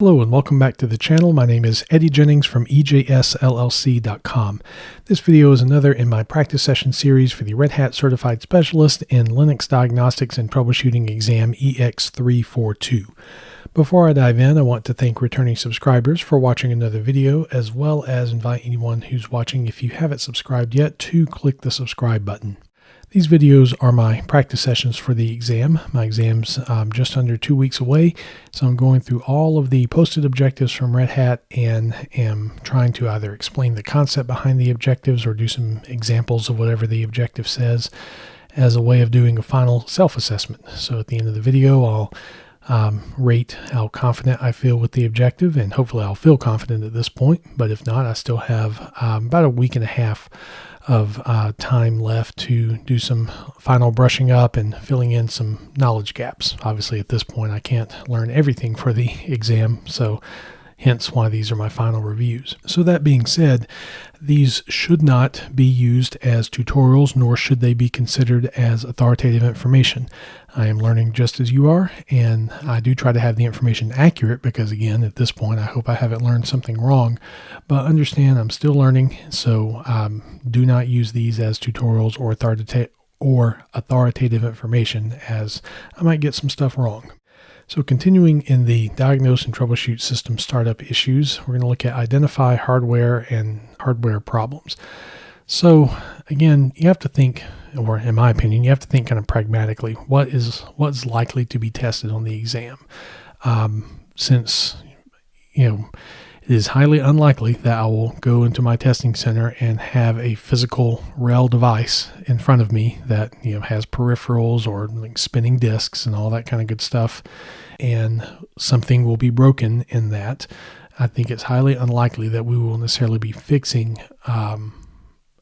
Hello and welcome back to the channel. My name is Eddie Jennings from EJSLLC.com. This video is another in my practice session series for the Red Hat Certified Specialist in Linux Diagnostics and Troubleshooting exam EX342. Before I dive in, I want to thank returning subscribers for watching another video, as well as invite anyone who's watching, if you haven't subscribed yet, to click the subscribe button. These videos are my practice sessions for the exam. My exam's just under 2 weeks away, so I'm going through all of the posted objectives from Red Hat and am trying to either explain the concept behind the objectives or do some examples of whatever the objective says as a way of doing a final self-assessment. So at the end of the video, I'll rate how confident I feel with the objective, and hopefully I'll feel confident at this point, but if not, I still have about a week and a half of time left to do some final brushing up and filling in some knowledge gaps. Obviously at this point I can't learn everything for the exam, so hence why these are my final reviews. So that being said, these should not be used as tutorials, nor should they be considered as authoritative information. I am learning just as you are, and I do try to have the information accurate because, again, at this point, I hope I haven't learned something wrong. But understand I'm still learning, so do not use these as tutorials or authoritative information, as I might get some stuff wrong. So continuing in the diagnose and troubleshoot system startup issues, we're going to look at identify hardware and hardware problems. So again, you have to think, or in my opinion, you have to think kind of pragmatically, what's likely to be tested on the exam. Since, it is highly unlikely that I will go into my testing center and have a physical RHEL device in front of me that has peripherals or like spinning disks and all that kind of good stuff, and something will be broken in that. I think it's highly unlikely that we will necessarily be fixing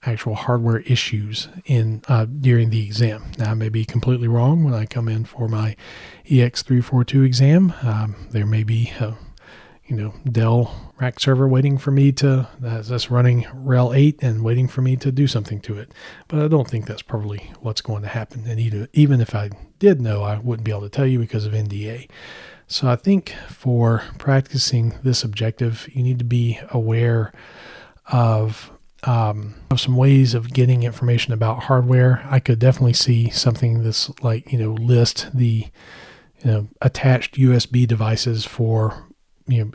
actual hardware issues during the exam. Now, I may be completely wrong when I come in for my EX342 exam. There may be a Dell rack server waiting for me that's running RHEL 8 and waiting for me to do something to it. But I don't think that's probably what's going to happen. And even if I did know, I wouldn't be able to tell you because of NDA. So I think for practicing this objective, you need to be aware of some ways of getting information about hardware. I could definitely see something that's like, list the, attached USB devices for,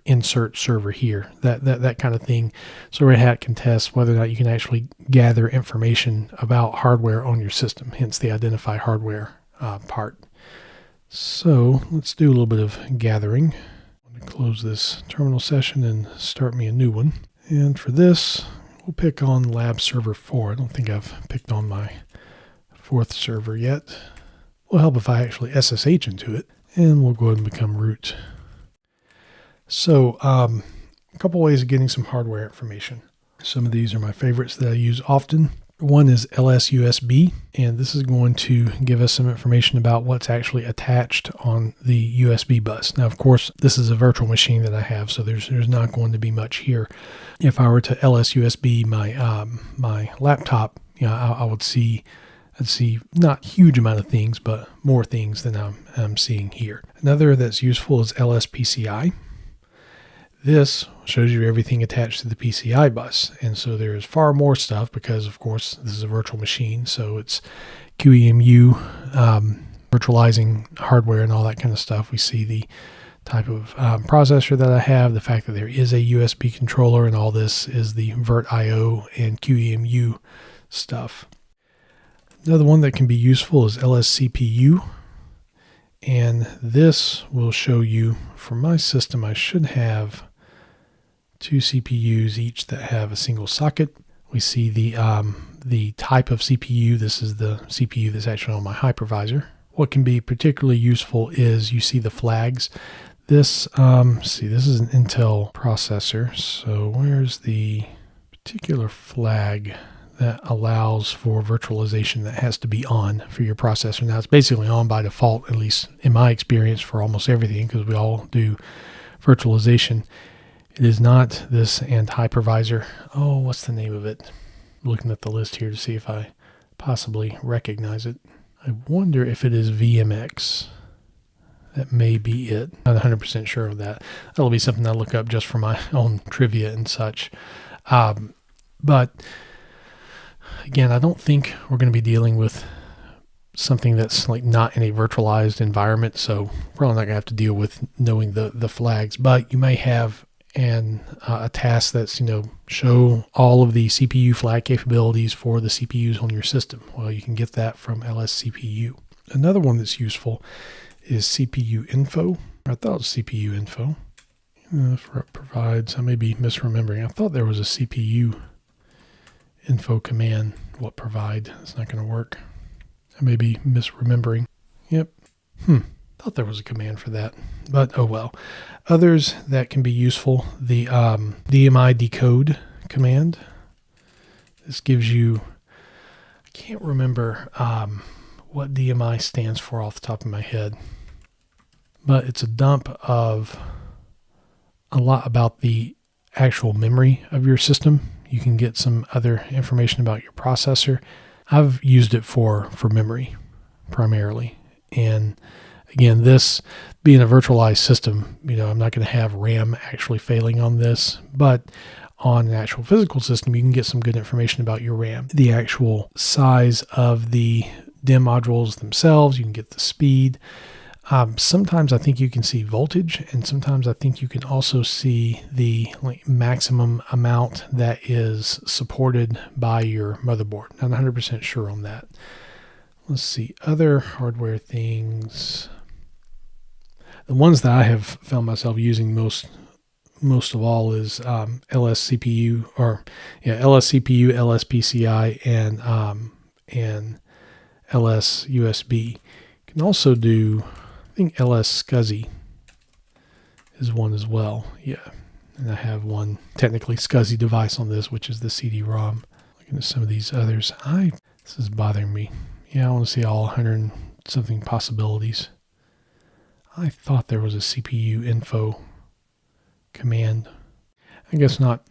insert server here, that kind of thing. So Red Hat can test whether or not you can actually gather information about hardware on your system, hence the identify hardware part. So let's do a little bit of gathering. I'm going to close this terminal session and start me a new one. And for this, we'll pick on lab server 4. I don't think I've picked on my 4th server yet. Will help if I actually SSH into it, and we'll go ahead and become root. So a couple ways of getting some hardware information. Some of these are my favorites that I use often. One is LSUSB, and this is going to give us some information about what's actually attached on the USB bus. Now, of course, this is a virtual machine that I have, so there's not going to be much here. If I were to LSUSB my laptop, I'd see not a huge amount of things, but more things than I'm seeing here. Another that's useful is LSPCI. This shows you everything attached to the PCI bus, and so there's far more stuff because, of course, this is a virtual machine, so it's QEMU, virtualizing hardware and all that kind of stuff. We see the type of processor that I have, the fact that there is a USB controller, and all this is the VirtIO and QEMU stuff. Another one that can be useful is LSCPU, and this will show you, for my system, I should have 2 CPUs each that have a single socket. We see the type of CPU. This is the CPU that's actually on my hypervisor. What can be particularly useful is you see the flags. This this is an Intel processor. So where's the particular flag that allows for virtualization that has to be on for your processor? Now, it's basically on by default, at least in my experience, for almost everything, because we all do virtualization. It is not this hypervisor. Oh, what's the name of it? I'm looking at the list here to see if I possibly recognize it. I wonder if it is VMX. That may be it. Not 100% sure of that. That'll be something I'll look up just for my own trivia and such. But again, I don't think we're going to be dealing with something that's like not in a virtualized environment. So we're probably not going to have to deal with knowing the flags, but you may have a task that's, show all of the CPU flag capabilities for the CPUs on your system. Well, you can get that from LSCPU. Another one that's useful is CPU info. I thought it was CPU info. For it provides, I may be misremembering. I thought there was a CPU info command. What provide? It's not going to work. I may be misremembering. Yep. Thought there was a command for that, but oh well. Others that can be useful, the DMI decode command. This gives you, I can't remember what DMI stands for off the top of my head, but it's a dump of a lot about the actual memory of your system. You can get some other information about your processor. I've used it for memory primarily. And again, this being a virtualized system, I'm not going to have RAM actually failing on this, but on an actual physical system, you can get some good information about your RAM, the actual size of the DIMM modules themselves. You can get the speed. Sometimes I think you can see voltage, and sometimes I think you can also see the maximum amount that is supported by your motherboard. Not 100% sure on that. Let's see, other hardware things. The ones that I have found myself using most of all is LSCPU, LSCPU, LSPCI, and LSUSB. You can also do, I think LS SCSI is one as well. Yeah, and I have one technically SCSI device on this, which is the CD-ROM. Looking at some of these others, this is bothering me. Yeah, I want to see all 100 and something possibilities. I thought there was a CPU info command. I guess not.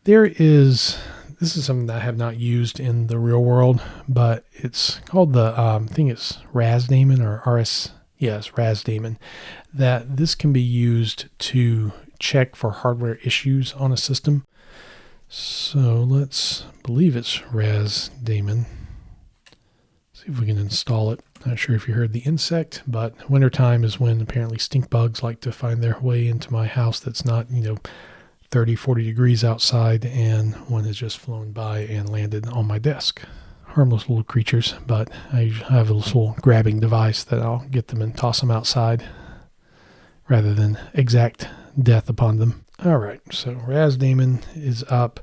This is something that I have not used in the real world, but it's called I think it's RASDaemon or RS. Yes, RASDaemon. That this can be used to check for hardware issues on a system. So let's believe it's RASDaemon. See if we can install it. Not sure if you heard the insect, but wintertime is when apparently stink bugs like to find their way into my house that's not, 30, 40 degrees outside, and one has just flown by and landed on my desk. Harmless little creatures, but I have a little grabbing device that I'll get them and toss them outside rather than exact death upon them. All right, so RASDaemon is up.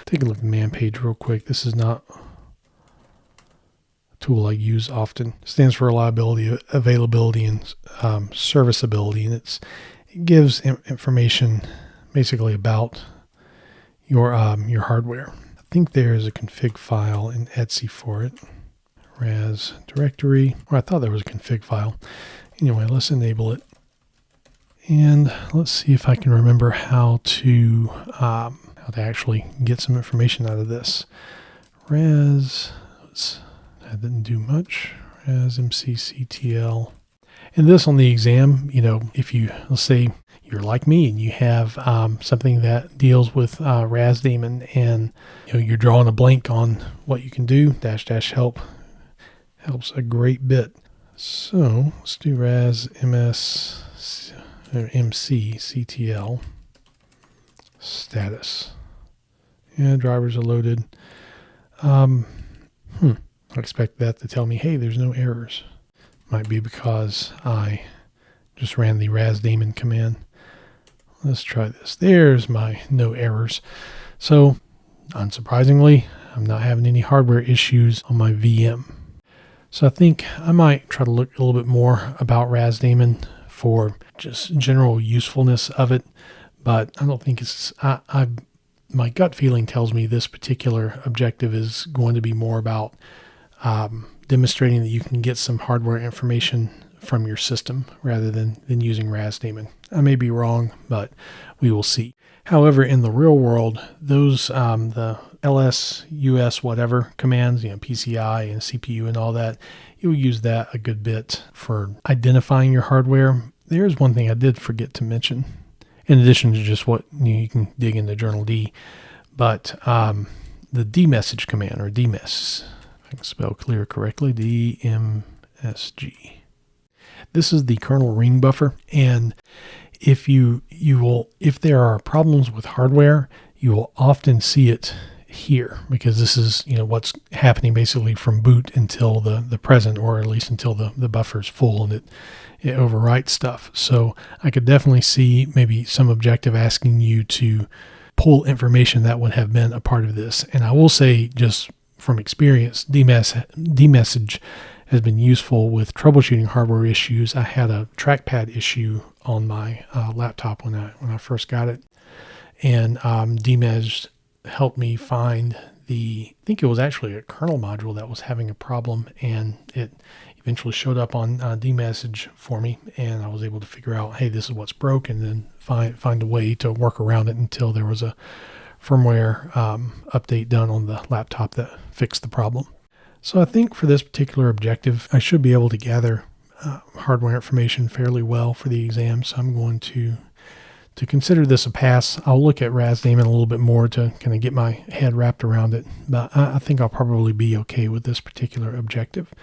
Take a look at the man page real quick. This is not a tool I use often. It stands for reliability, availability, and serviceability, and it gives information basically about your hardware. I think there is a config file in Etsy for it. RAS directory, or I thought there was a config file. Anyway, let's enable it. And let's see if I can remember how to actually get some information out of this. RAS, that didn't do much. RAS MCCTL. And this on the exam, if you, let's say you're like me and you have something that deals with RASDaemon and you're drawing a blank on what you can do, -- help helps a great bit. So let's do RAS MCCTL status. Yeah, drivers are loaded. I expect that to tell me, hey, there's no errors. Might be because I just ran the RASDaemon command. Let's try this. There's my no errors. So, unsurprisingly, I'm not having any hardware issues on my VM. So I think I might try to look a little bit more about RASDaemon for just general usefulness of it, but I don't think it's, my gut feeling tells me this particular objective is going to be more about demonstrating that you can get some hardware information from your system rather than using RASDaemon. I may be wrong, but we will see. However, in the real world, those the ls, us, whatever commands, PCI and CPU and all that, you'll use that a good bit for identifying your hardware. There's one thing I did forget to mention, in addition to just what you can dig into Journal D, but the dmesg command, or dmesg, if I can spell clear correctly, dmsg. This is the kernel ring buffer, and if if there are problems with hardware, you will often see it here, because this is what's happening basically from boot until the present, or at least until the buffer is full and it overwrites stuff. So I could definitely see maybe some objective asking you to pull information that would have been a part of this. And I will say, just from experience, dmesg has been useful with troubleshooting hardware issues. I had a trackpad issue on my laptop when I first got it, and dmesg helped me find I think it was actually a kernel module that was having a problem, and it eventually showed up on dmesg for me, and I was able to figure out, hey, this is what's broken, and find a way to work around it until there was a firmware update done on the laptop that fixed the problem. So I think for this particular objective, I should be able to gather hardware information fairly well for the exam. So I'm going to consider this a pass. I'll look at RASDaemon a little bit more to kind of get my head wrapped around it, but I think I'll probably be okay with this particular objective.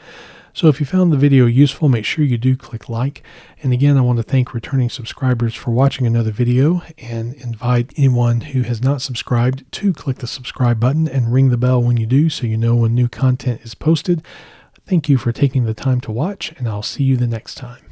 So if you found the video useful, make sure you do click like. And again, I want to thank returning subscribers for watching another video, and invite anyone who has not subscribed to click the subscribe button and ring the bell when you do, so you know when new content is posted. Thank you for taking the time to watch, and I'll see you the next time.